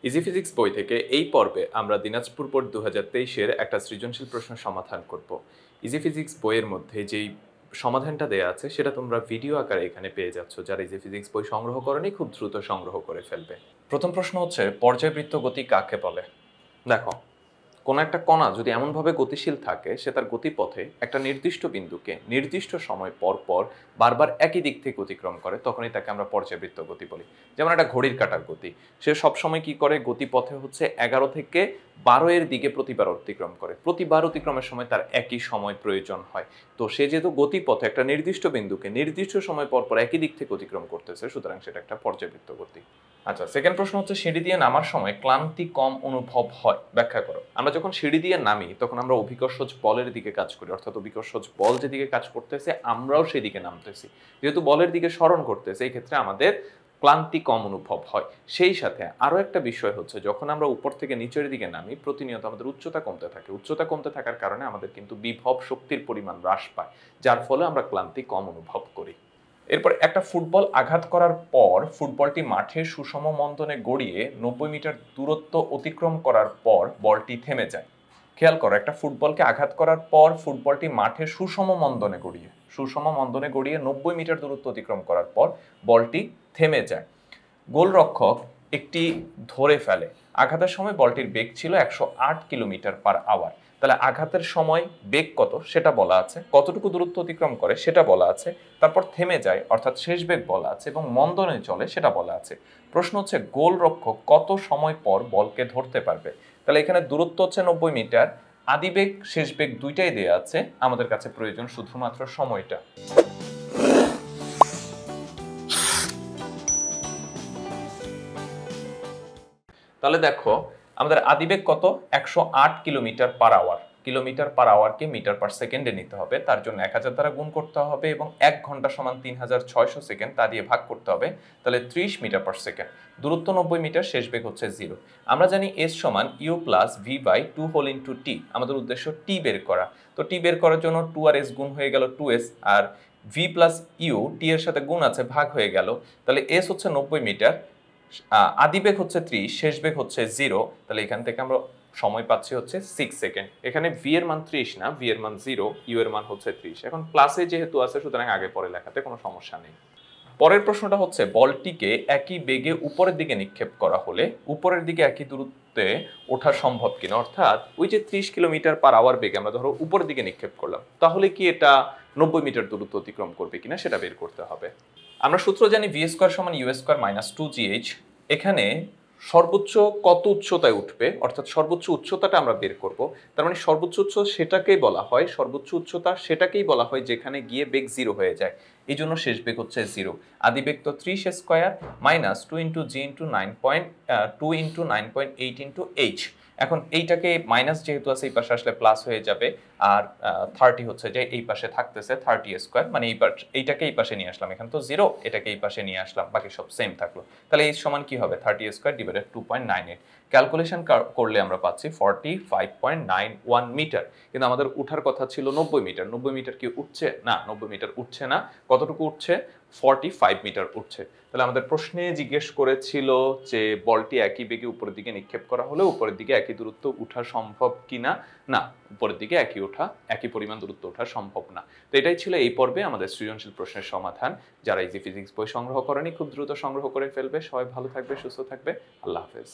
Easy physics বই থেকে এই পর্বে আমরা দিনাজপুর বোর্ড 2023-এর একটা সৃজনশীল প্রশ্ন সমাধান করব। ইজি ফিজিক্স বইয়ের মধ্যে যেই সমাধানটা দেয়া আছে সেটা তোমরা ভিডিও আকারে এখানে পেয়ে যাচ্ছ। যারা ইজি ফিজিক্স বই সংগ্রহ করনি খুব দ্রুত সংগ্রহ করে ফেলবে। প্রথম প্রশ্ন হচ্ছে পর্যায়বৃত্ত গতি কাকে বলে? দেখো, কোনো একটা কণা যদি এমনভাবে গতিশীল থাকে সে তার গতিপথে একটা নির্দিষ্ট বিন্দুকে নির্দিষ্ট সময় পর পর বারবার একই দিক থেকে অতিক্রম করে, তখনই তাকে আমরা পর্যায়বৃত্ত গতি বলি। যেমন একটা ঘড়ির কাঁটার গতি, সে সবসময় কি করে, গতিপথে হচ্ছে 11 থেকে 12 এর দিকে প্রতিবার অতিক্রম করে। প্রতিবার অতিক্রমের সময় তার একই সময় প্রয়োজন হয়। তো সে যেহেতু গতিপথে একটা নির্দিষ্ট বিন্দুকে নির্দিষ্ট সময় পর পর একই দিক থেকে অতিক্রম করতেছে, সুতরাং সেটা একটা পর্যায়বৃত্ত গতি। আচ্ছা, সেকেন্ড প্রশ্ন হচ্ছে সিঁড়ি দিয়ে নামার সময় ক্লান্তি কম অনুভব হয়, ব্যাখ্যা করো। আমরা যখন সিঁড়ি দিয়ে নামি তখন আমরা অভিকর্ষজ বলের দিকে কাজ করি, অর্থাৎ অভিকর্ষজ বল যেদিকে কাজ করতেছে আমরাও সেদিকে নামতেছি। যেহেতু বলের দিকে স্মরণ করতেছে, এই ক্ষেত্রে আমাদের ক্লান্তি কম অনুভব হয়। সেই সাথে আরো একটা বিষয় হচ্ছে, যখন আমরা উপর থেকে নিচের দিকে নামি প্রতিনিয়ত আমাদের উচ্চতা কমতে থাকে। উচ্চতা কমতে থাকার কারণে আমাদের কিন্তু বিভব শক্তির পরিমাণ হ্রাস পায়, যার ফলে আমরা ক্লান্তি কম অনুভব করি। এরপর একটা ফুটবল আঘাত করার পর ফুটবলটি মাঠে সুষম মন্দনে গড়িয়ে 90 মিটার দূরত্ব অতিক্রম করার পর বলটি থেমে যায়। খেয়াল করো, একটা ফুটবলকে আঘাত করার পর ফুটবলটি মাঠে সুষম মন্দনে গড়িয়ে 90 মিটার দূরত্ব অতিক্রম করার পর বলটি থেমে যায়। গোলরক্ষক একটি ধরে ফেলে। আঘাতের সময় বলটির বেগ ছিল 108 কিলোমিটার পার আওয়ার। তাহলে আঘাতের সময় বেগ কত সেটা বলা আছে, কতটুকু দূরত্ব অতিক্রম করে সেটা বলা আছে, তারপর থেমে যায় অর্থাৎ শেষ বেগ বলা আছে, এবং মন্দনে চলে সেটা বলা আছে। প্রশ্ন হচ্ছে গোলরক্ষক কত সময় পর বলকে ধরতে পারবে? তাহলে এখানে দূরত্ব হচ্ছে 90 মিটার, আদিবেগ শেষ বেগ দুইটাই দেয়া আছে, আমাদের কাছে প্রয়োজন শুধুমাত্র সময়টা। তাহলে দেখো, আমাদের আদিবেগ কত, 108 kilometre per hour. Kilometre per আওয়ারকে মিটার পার সেকেন্ডে নিতে হবে, তার জন্য 1000 দ্বারা গুণ করতে হবে এবং 1 ঘন্টা সমান 3600 সেকেন্ড, তা দিয়ে ভাগ করতে হবে। তাহলে 30 মিটার পার সেকেন্ড। দূরত্ব 90 মিটার, শেষ বেগ হচ্ছে 0। আমরা জানি s সমান u plus v by 2 whole into t। আমাদের উদ্দেশ্য t বের করা। তো t বের করার জন্য 2 আর s গুণ হয়ে গেল 2s, আর v প্লাস u t এর সাথে গুণ আছে, ভাগ হয়ে গেল। তাহলে s হচ্ছে 90 মিটার, আদিবেগ হচ্ছে 30, শেষ বেগ হচ্ছে 0। তাহলে এখান থেকে আমরা সময় পাচ্ছি হচ্ছে 6 সেকেন্ড। এখানে v এর মান 30 না, v এর মান 0, u এর মান হচ্ছে 30। এখন প্লাসে যেহেতু আছে সুতরাং আগে পরে লেখাতে কোনো সমস্যা নেই। পরের প্রশ্নটা হচ্ছে বলটিকে একই বেগে উপরের দিকে নিক্ষেপ করা হলে উপরের দিকে একই দূরত্বে ওঠা সম্ভব কিনা, অর্থাৎ ওই যে 30 কিলোমিটার পার আওয়ার বেগে আমরা ধরো উপরের দিকে নিক্ষেপ করলাম, তাহলে কি এটা 90 মিটার দূরত্ব অতিক্রম করবে কিনা সেটা বের করতে হবে। আমরা সূত্র জানি v স্কয়ার সমান u স্কয়ার মাইনাস 2gh। এখানে সর্বোচ্চ কত উচ্চতায় উঠবে, অর্থাৎ সর্বোচ্চ উচ্চতাটা আমরা বের করব। তার মানে সর্বোচ্চ সেটাকেই বলা হয়, সর্বোচ্চ উচ্চতা সেটাকেই বলা হয় যেখানে গিয়ে বেগ 0 হয়ে যায়। এই জন্য শেষ বেগ হচ্ছে 0। আদিবেগ তো 30 স্কয়ার মাইনাস 2 ইন্টু জি ইন্টু 2 ইন্টু 9.8 ইন্টু এইচ। এখন এইটাকে মাইনাস যেহেতু আছে এই পাশে আসলে প্লাস হয়ে যাবে, আর 30 হচ্ছে যে এই পাশে থাকতেছে 30 স্কয়ার, মানে এইটাকে এই পাশে নিয়ে আসলাম, এখানে তো 0, এটাকে এই পাশে নিয়ে আসলাম, বাকি সব সেম থাকলো। তাহলে এই সমান কি হবে, 30 স্কয়ার ডিভাইডেড 2.98। ক্যালকুলেশন করলে আমরা পাচ্ছি 45.91 মিটার। কিন্তু আমাদের উঠার কথা ছিল 90 মিটার। 90 মিটার কি উঠছে? না, 90 মিটার উঠছে না। কতটুকু উঠছে? 45 মিটার উঠছে। তাহলে আমাদের প্রশ্নে জিজ্ঞেস করেছিল যে বলটি একই বেগে উপরের দিকে নিক্ষেপ করা হলে উপরের দিকে একই দূরত্ব উঠা সম্ভব কিনা। না, উপরের দিকে একই পরিমাণ দূরত্ব ওঠা সম্ভব না। তো এটাই ছিল এই পর্বে আমাদের সৃজনশীল প্রশ্নের সমাধান। যারা ইজি ফিজিক্স বই সংগ্রহ করেনি খুব দ্রুত সংগ্রহ করে ফেলবে। সবাই ভালো থাকবে, সুস্থ থাকবে। আল্লাহ হাফেজ।